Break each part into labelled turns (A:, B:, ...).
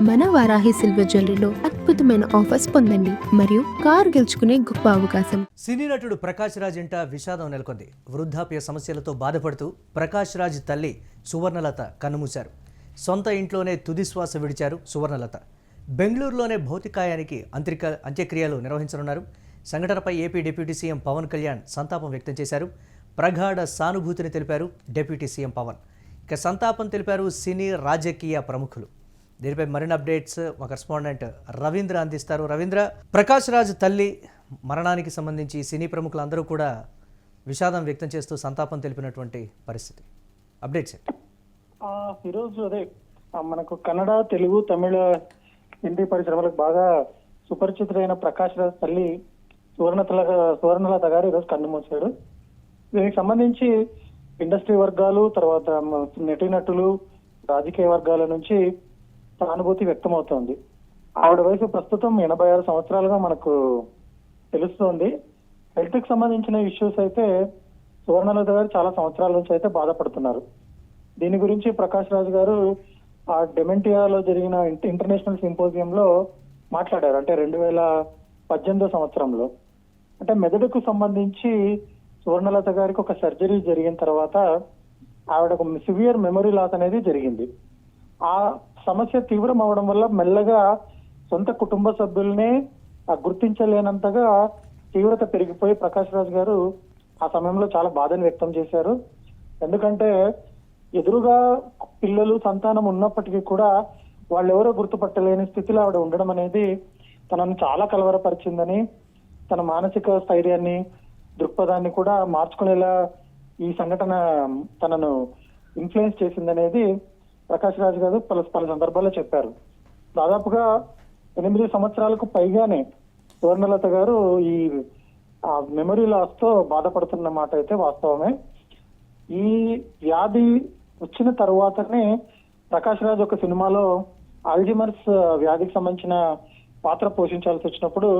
A: మన వారాహి సిల్వర్ జ్యువెలరీలో అద్భుతమైన ఆఫర్స్ పొందండి మరియు కారు గెలుచుకునే గొప్ప అవకాశం.
B: సినీ నటుడు ప్రకాష్ రాజ్ ఇంట విషాదం నెలకొంది. వృద్ధాప్య సమస్యలతో బాధపడుతూ ప్రకాష్ రాజ్ తల్లి సువర్ణలత కన్నుమూశారు. సొంత ఇంట్లోనే తుది శ్వాస విడిచారు సువర్ణలత. బెంగళూరులోనే భౌతికాయానికి అంత్యక్రియలు నిర్వహించనున్నారు. సంఘటనపై AP deputy CM Pawan Kalyan సంతాపం వ్యక్తం చేశారు. ప్రగాఢ సానుభూతిని తెలిపారు డిప్యూటీ సీఎం పవన్. ఇక సంతాపం తెలిపారు సినీ రాజకీయ ప్రముఖులు. దీనిపై మరిన్ని అప్డేట్స్ మా కరెస్పాండెంట్ రవీంద్ర అందిస్తారు. రవీంద్ర, ప్రకాష్ రాజ్ తల్లి మరణానికి సంబంధించి సినీ ప్రముఖులందరూ కూడా విషాదం వ్యక్తం చేస్తూ సంతాపం తెలిపినటువంటి పరిస్థితి. అప్డేట్స్ ఏంటి?
C: ఈరోజు అదే మనకు కన్నడ, తెలుగు, తమిళ, హిందీ పరిశ్రమలకు బాగా సుపరిచితుడైన ప్రకాష్ రాజ్ తల్లి సువర్ణలత గారు ఈరోజు కన్నుమూశారు. దీనికి సంబంధించి ఇండస్ట్రీ వర్గాలు, తర్వాత నటీనటులు, రాజకీయ వర్గాల నుంచి సానుభూతి వ్యక్తమవుతోంది. ఆవిడ వయసు ప్రస్తుతం 86 సంవత్సరాలుగా మనకు తెలుస్తోంది. హెల్త్ కి సంబంధించిన ఇష్యూస్ అయితే సువర్ణలత గారు చాలా సంవత్సరాల నుంచి అయితే బాధపడుతున్నారు. దీని గురించి ప్రకాష్ రాజ్ గారు ఆ డెమెంటియాలో జరిగిన ఇంటర్నేషనల్ సింపోజియంలో మాట్లాడారు. అంటే 2018 సంవత్సరంలో, అంటే మెదడుకు సంబంధించి సువర్ణలత గారికి ఒక సర్జరీ జరిగిన తర్వాత ఆవిడకు సివియర్ మెమరీ లాస్ అనేది జరిగింది. ఆ సమస్య తీవ్రం అవడం వల్ల మెల్లగా సొంత కుటుంబ సభ్యుల్ని గుర్తించలేనంతగా తీవ్రత పెరిగిపోయి ప్రకాష్ రాజ్ గారు ఆ సమయంలో చాలా బాధను వ్యక్తం చేశారు. ఎందుకంటే ఎదురుగా పిల్లలు, సంతానం ఉన్నప్పటికీ కూడా వాళ్ళెవరో గుర్తుపట్టలేని స్థితిలో ఆవిడ ఉండడం అనేది తనను చాలా కలవరపరిచిందని, తన మానసిక స్థైర్యాన్ని, దృక్పథాన్ని కూడా మార్చుకునేలా ఈ సంఘటన తనను ఇన్ఫ్లుయెన్స్ చేసిందనేది ప్రకాష్ రాజ్ గారు పలు సందర్భాల్లో చెప్పారు. దాదాపుగా 8 సంవత్సరాలకు పైగానే సువర్ణలత గారు ఈ మెమరీ లాస్ తో బాధపడుతున్న మాట అయితే వాస్తవమే. ఈ వ్యాధి వచ్చిన తరువాతనే ప్రకాష్ రాజ్ ఒక సినిమాలో ఆల్జిమర్స్ వ్యాధికి సంబంధించిన పాత్ర పోషించాల్సి వచ్చినప్పుడు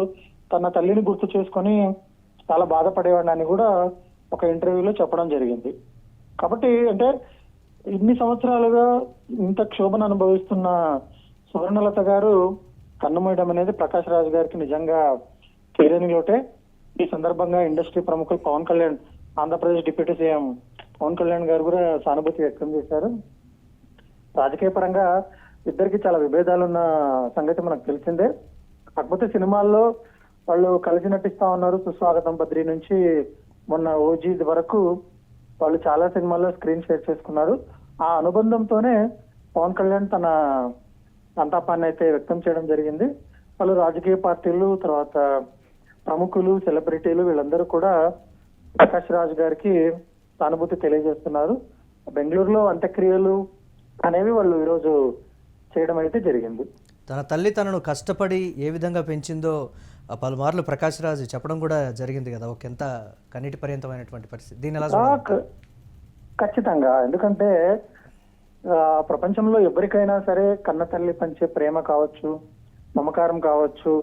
C: తన తల్లిని గుర్తు చేసుకొని చాలా బాధపడేవాడిని కూడా ఒక ఇంటర్వ్యూలో చెప్పడం జరిగింది. కాబట్టి అంటే ఇన్ని సంవత్సరాలుగా ఇంత క్షోభను అనుభవిస్తున్న సువర్ణలత గారు కన్నుమూయడం అనేది ప్రకాష్ రాజ్ గారికి నిజంగా తీరని లోటే. ఈ సందర్భంగా ఇండస్ట్రీ ప్రముఖులు పవన్ కళ్యాణ్, ఆంధ్రప్రదేశ్ డిప్యూటీ సీఎం పవన్ కళ్యాణ్ గారు కూడా సానుభూతి వ్యక్తం చేశారు. రాజకీయ పరంగా ఇద్దరికి చాలా విభేదాలున్న సంగతి మనకు తెలిసిందే. కాకపోతే సినిమాల్లో వాళ్ళు కలిసి నటిస్తా ఉన్నారు. సుస్వాగతం బద్రి నుంచి మొన్న ఓజీ వరకు వాళ్ళు చాలా సినిమాల్లో స్క్రీన్ షేర్ చేసుకున్నారు. ఆ అనుబంధంతోనే పవన్ కళ్యాణ్ తన సంతాపాన్ని అయితే వ్యక్తం చేయడం జరిగింది. వాళ్ళు రాజకీయ పార్టీలు, తర్వాత ప్రముఖులు, సెలబ్రిటీలు వీళ్ళందరూ కూడా ప్రకాష్ రాజ్ గారికి సానుభూతి తెలియజేస్తున్నారు. బెంగళూరులో అంత్యక్రియలు అనేవి వాళ్ళు ఈరోజు చేయడం అయితే జరిగింది.
B: తన తల్లి తనను కష్టపడి ఏ విధంగా పెంచిందో పలుమార్లు ప్రకాష్ రాజ్ చెప్పడం కూడా జరిగింది కదా. ఒక ఎంత కన్నీటి పర్యంతమైనటువంటి పరిస్థితి. దీని ఎలా
C: ఖచ్చితంగా, ఎందుకంటే ప్రపంచంలో ఎవరికైనా సరే కన్న తల్లి పంచే ప్రేమ కావచ్చు, మమకారం కావచ్చు,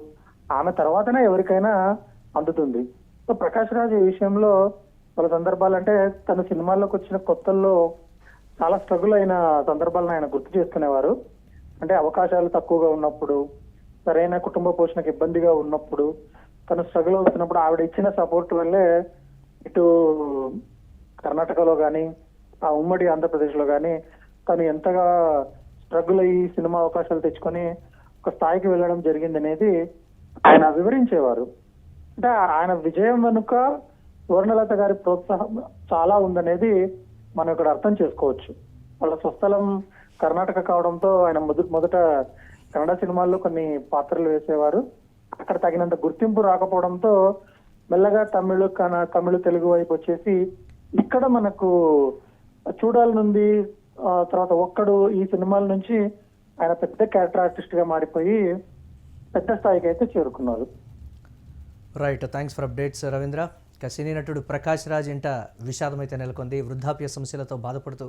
C: ఆమె తర్వాతనే ఎవరికైనా అందుతుంది. సో ప్రకాష్ రాజ్ ఈ విషయంలో పలు సందర్భాలు, అంటే తన సినిమాల్లోకి వచ్చిన కొత్తల్లో చాలా స్ట్రగుల్ అయిన సందర్భాలను ఆయన గుర్తు చేసుకునేవారు. అంటే అవకాశాలు తక్కువగా ఉన్నప్పుడు, సరైన కుటుంబ పోషణకు ఇబ్బందిగా ఉన్నప్పుడు, తను స్ట్రగుల్ అవుతున్నప్పుడు ఆవిడ ఇచ్చిన సపోర్ట్ వల్లే ఇటు కర్ణాటకలో కానీ, ఆ ఉమ్మడి ఆంధ్రప్రదేశ్ లో కానీ తను ఎంతగా స్ట్రగుల్ అయ్యి సినిమా అవకాశాలు తెచ్చుకొని ఒక స్థాయికి వెళ్ళడం జరిగింది అనేది ఆయన వివరించేవారు. అంటే ఆయన విజయం వెనుక సువర్ణలత గారి ప్రోత్సాహం చాలా ఉందనేది మనం ఇక్కడ అర్థం చేసుకోవచ్చు. వాళ్ళ స్వస్థలం కర్ణాటక కావడంతో ఆయన మొదట కన్నడ సినిమాల్లో కొన్ని పాత్రలు వేసేవారు. అక్కడ తగినంత గుర్తింపు రాకపోవడంతో మెల్లగా తమిళ, తెలుగు వైపు వచ్చేసి ఇక్కడ మనకు చూడాలనుంది, తర్వాత ఒక్కడు, ఈ సినిమాల నుంచి ఆయన పెద్ద క్యారెక్టర్ ఆర్టిస్ట్ గా మారిపోయి పెద్ద స్థాయికి అయితే చేరుకున్నారు.
B: Right, thanks for updates Ravindra. Cine నటుడు ప్రకాష్ రాజ్ ఇంట విషాదం అయితే నెలకొంది. వృద్ధాప్య సమస్యలతో బాధపడుతూ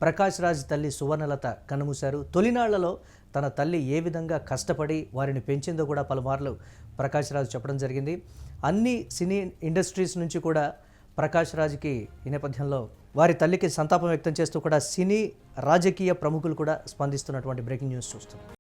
B: ప్రకాష్ రాజ్ తల్లి సువర్ణలత కన్నుమూశారు. తొలినాళ్లలో తన తల్లి ఏ విధంగా కష్టపడి వారిని పెంచిందో కూడా పలుమార్లు ప్రకాష్ రాజ్ చెప్పడం జరిగింది. అన్ని సినీ ఇండస్ట్రీస్ నుంచి కూడా ప్రకాష్ రాజ్కి ఈ నేపథ్యంలో వారి తల్లికి సంతాపం వ్యక్తం చేస్తూ కూడా సినీ రాజకీయ ప్రముఖులు కూడా స్పందిస్తున్నటువంటి బ్రేకింగ్ న్యూస్ చూస్తున్నాం.